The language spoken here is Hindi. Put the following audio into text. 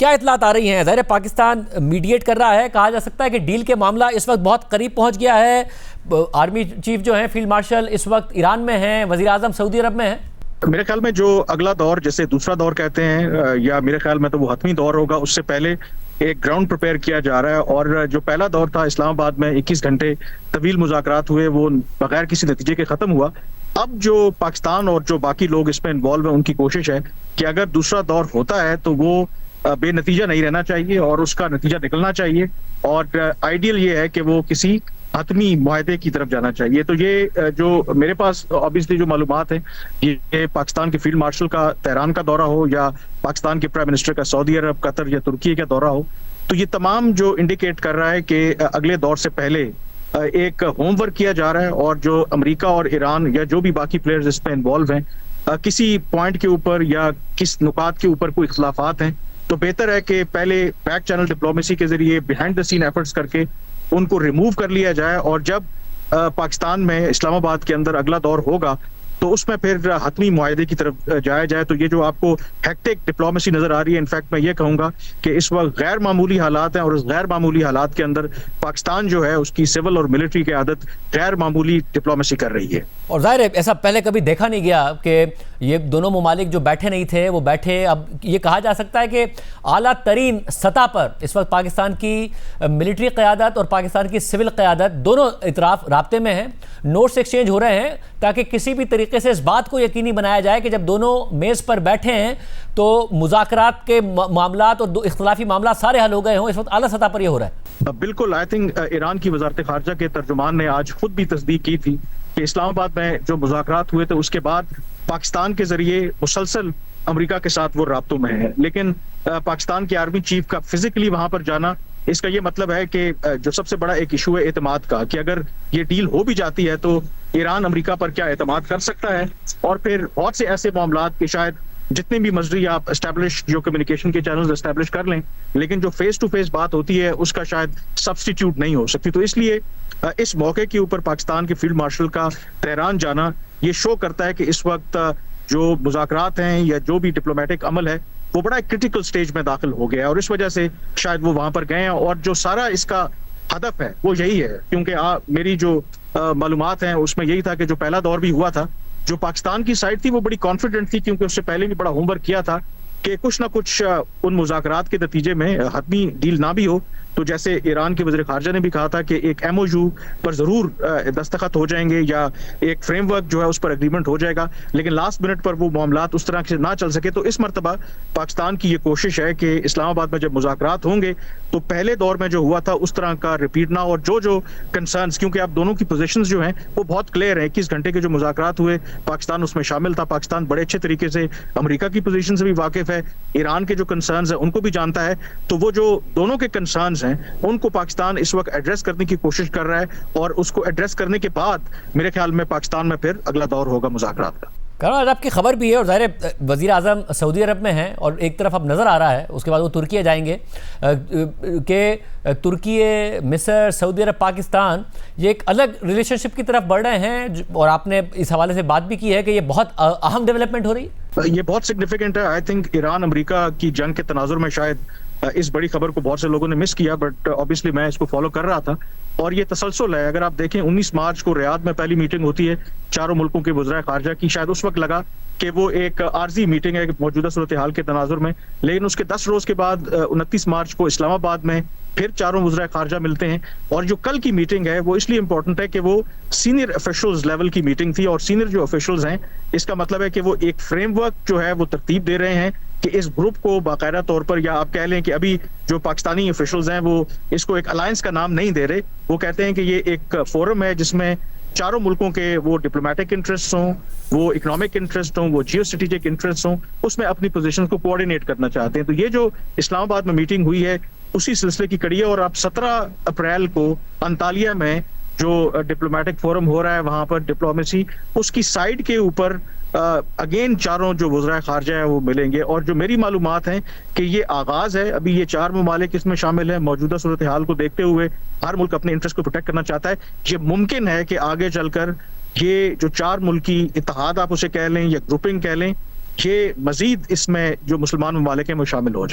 क्या इतलात आ रही हैं? ज़ाहिर है पाकिस्तान मीडिएट कर रहा है, कहा जा सकता है कि डील के मामला इस वक्त बहुत करीब पहुंच गया है। आर्मी चीफ जो हैं फील्ड मार्शल इस वक्त ईरान में हैं, वजीर आजम सऊदी अरब में हैं। मेरे ख्याल में जो अगला दौर, जैसे दूसरा दौर कहते हैं, या मेरे ख्याल में तो वो हतमी दौर होगा, उससे पहले एक ग्राउंड प्रिपेयर किया जा रहा है। और जो पहला दौर था इस्लामाबाद में 21 घंटे तवील मुज़ाकरात हुए, वो बगैर किसी नतीजे के खत्म हुआ। अब जो पाकिस्तान और जो बाकी लोग इसमें इन्वॉल्व हैं, उनकी कोशिश है कि अगर दूसरा दौर होता है तो वो बेनतीजा नहीं रहना चाहिए और उसका नतीजा निकलना चाहिए। और आइडियल ये है कि वो किसी हतमी मुआहदे की तरफ जाना चाहिए। तो ये जो मेरे पास ऑब्वियसली जो मालूमात है, ये पाकिस्तान के फील्ड मार्शल का तेहरान का दौरा हो या पाकिस्तान के प्राइम मिनिस्टर का सऊदी अरब, कतर या तुर्की का दौरा हो, तो ये तमाम जो इंडिकेट कर रहा है कि अगले दौर से पहले एक होमवर्क किया जा रहा है। और जो अमेरिका और ईरान या जो भी बाकी प्लेयर्स इसमें इन्वॉल्व हैं, किसी पॉइंट के ऊपर या किस नुकात के ऊपर कोई इख्तलाफात हैं, तो बेहतर है कि पहले बैक चैनल डिप्लोमेसी के जरिए बिहाइंड द सीन एफर्ट्स करके उनको रिमूव कर लिया जाए। और जब पाकिस्तान में इस्लामाबाद के अंदर अगला दौर होगा तो उसमें फिर हतमी मुआहदे की तरफ जाया जाए। तो ये जो आपको हेक्टिक डिप्लोमेसी नजर आ रही है, इनफैक्ट मैं ये कहूंगा कि इस वक्त गैर मामूली हालात हैं और उस गैर मामूली हालात के अंदर पाकिस्तान जो है उसकी सिविल और मिलिट्री की आदत गैर मामूली डिप्लोमेसी कर रही है। और जाहिर है ऐसा पहले कभी देखा नहीं गया कि ये दोनों ममालिक जो बैठे नहीं थे वो बैठे। अब ये कहा जा सकता है कि आला तरीन सतह पर इस वक्त पाकिस्तान की मिलिट्री क़यादत और पाकिस्तान की सिविल क़यादत दोनों इतराफ़ राब्ते में हैं, नोट्स एक्सचेंज हो रहे हैं, ताकि किसी भी तरीके से इस बात को यकीनी बनाया जाए कि जब दोनों मेज़ पर बैठे हैं तो मुज़ाकरात के मामलात और इख्तलाफी मामला सारे हल हो गए हों। इस वक्त आला सतह पर यह हो रहा है। बिल्कुल, आई थिंक ईरान की वज़ारत ख़ारजा के तर्जुमान ने आज खुद भी तस्दीक की थी कि इस्लामाबाद में जो मुज़ाकरात हुए थे उसके बाद पाकिस्तान के जरिए मुसलसल अमेरिका के साथ वो राब्तों में है। लेकिन पाकिस्तान के आर्मी चीफ का फिजिकली वहां पर जाना, इसका ये मतलब है कि जो सबसे बड़ा एक इशू है एतमाद का, कि अगर ये डील हो भी जाती है तो ईरान अमेरिका पर क्या एतमाद कर सकता है। और फिर बहुत से ऐसे मामलात कि शायद जितने भी मजरी आप एस्टैब्लिश जो कम्युनिकेशन के चैनल्स एस्टैब्लिश कर लें, लेकिन जो फेस टू फेस बात होती है उसका शायद सब्स्टिट्यूट नहीं हो सकती। तो इसलिए इस मौके के ऊपर पाकिस्तान के फील्ड मार्शल का तेहरान जाना ये शो करता है कि इस वक्त जो मुज़ाकरात हैं या जो भी डिप्लोमेटिक अमल है वो बड़ा क्रिटिकल स्टेज में दाखिल हो गया है। और इस वजह से शायद वो वहां पर गए हैं। और जो सारा इसका हदफ है वो यही है, क्योंकि मेरी जो मालूमात हैं उसमें यही था कि जो पहला दौर भी हुआ था, जो पाकिस्तान की साइड थी वो बड़ी कॉन्फिडेंट थी, क्योंकि उससे पहले भी बड़ा होमवर्क किया था कि कुछ ना कुछ उन मुज़ाकरात के नतीजे में हतमी डील ना भी हो, तो जैसे ईरान के वज़ीर ख़ारजा ने भी कहा था कि एक MOU पर जरूर दस्तखत हो जाएंगे या एक फ्रेमवर्क जो है उस पर एग्रीमेंट हो जाएगा, लेकिन लास्ट मिनट पर वो मामलात उस तरह से ना चल सके। तो इस मरतबा पाकिस्तान की ये कोशिश है कि इस्लामाबाद में जब मुज़ाकरात होंगे तो पहले दौर में जो हुआ था उस तरह का रिपीट ना। और जो कंसर्न्स, क्योंकि आप दोनों की पोजीशंस जो हैं वो बहुत क्लियर है। 21 घंटे के जो मुज़ाकरात हुए पाकिस्तान उसमें शामिल था। पाकिस्तान बड़े अच्छे तरीके से अमेरिका की पोजीशन से भी वाकिफ है, ईरान के जो कंसर्न्स हैं उनको भी जानता है। तो वो जो दोनों के कंसर्न्स हैं उनको पाकिस्तान इस वक्त एड्रेस करने की कोशिश कर रहा है। और उसको एड्रेस करने के बाद मेरे ख्याल में पाकिस्तान में फिर अगला दौर होगा मुज़ाकरात का। आज आपकी खबर भी है और ज़ाहिर वज़ीर आज़म सऊदी अरब में हैं और एक तरफ अब नज़र आ रहा है उसके बाद वो तुर्की जाएंगे कि तुर्की, मिस्र, सऊदी अरब, पाकिस्तान ये एक अलग रिलेशनशिप की तरफ बढ़ रहे हैं। और आपने इस हवाले से बात भी की है कि ये बहुत अहम डेवलपमेंट हो रही है। ये बहुत सिग्निफिकेंट है। आई थिंक ईरान अमेरिका की जंग के तनाजुर में शायद इस बड़ी खबर को बहुत से लोगों ने मिस किया, बट ऑब्वियसली मैं इसको फॉलो कर रहा था। और ये तसलसल है। अगर आप देखें 19 मार्च को रियाद में पहली मीटिंग होती है चारों मुल्कों के वज़राए ख़ारजा की। शायद उस वक्त लगा कि वो एक आर्जी मीटिंग है मौजूदा सूरत हाल के तनाजुर में, लेकिन उसके 10 रोज के बाद 29 मार्च को इस्लामाबाद में फिर चारों वज़राए ख़ारजा मिलते हैं। और जो कल की मीटिंग है वो इसलिए इंपॉर्टेंट है कि वो सीनियर ऑफिशियल्स लेवल की मीटिंग थी। और सीनियर जो ऑफिशियल्स हैं, इसका मतलब है कि वो एक फ्रेमवर्क जो है वो तरतीब दे रहे हैं कि इस ग्रुप को बाकायदा तौर पर, या आप कह लें कि अभी जो पाकिस्तानी ऑफिशियल्स हैं वो इसको एक अलायंस का नाम नहीं दे रहे। वो कहते हैं कि ये एक फोरम है जिसमें चारों मुल्कों के वो डिप्लोमेटिक इंटरेस्ट हों, वो इकोनॉमिक इंटरेस्ट हों, वो जियो स्ट्रेटेजिक इंटरेस्ट हों, उसमें अपनी पोजीशन को कोऑर्डिनेट करना चाहते हैं। तो ये जो इस्लामाबाद में मीटिंग हुई है उसी सिलसिले की कड़ी है। और आप 17 अप्रैल को अंतालिया में जो डिप्लोमेटिक फोरम हो रहा है वहां पर डिप्लोमेसी, उसकी साइड के ऊपर अगेन चारों जो वज़राए ख़ारजा है वो मिलेंगे। और जो मेरी मालूमात हैं कि ये आगाज है, अभी ये 4 ममालिक इसमें शामिल हैं। मौजूदा सूरत हाल को देखते हुए हर मुल्क अपने इंटरेस्ट को प्रोटेक्ट करना चाहता है। ये मुमकिन है कि आगे चलकर ये जो 4 मुल्की इत्तेहाद आप उसे कह लें या ग्रुपिंग कह लें, ये मजीद इसमें जो मुसलमान ममालिक हैं वो शामिल हो जाए।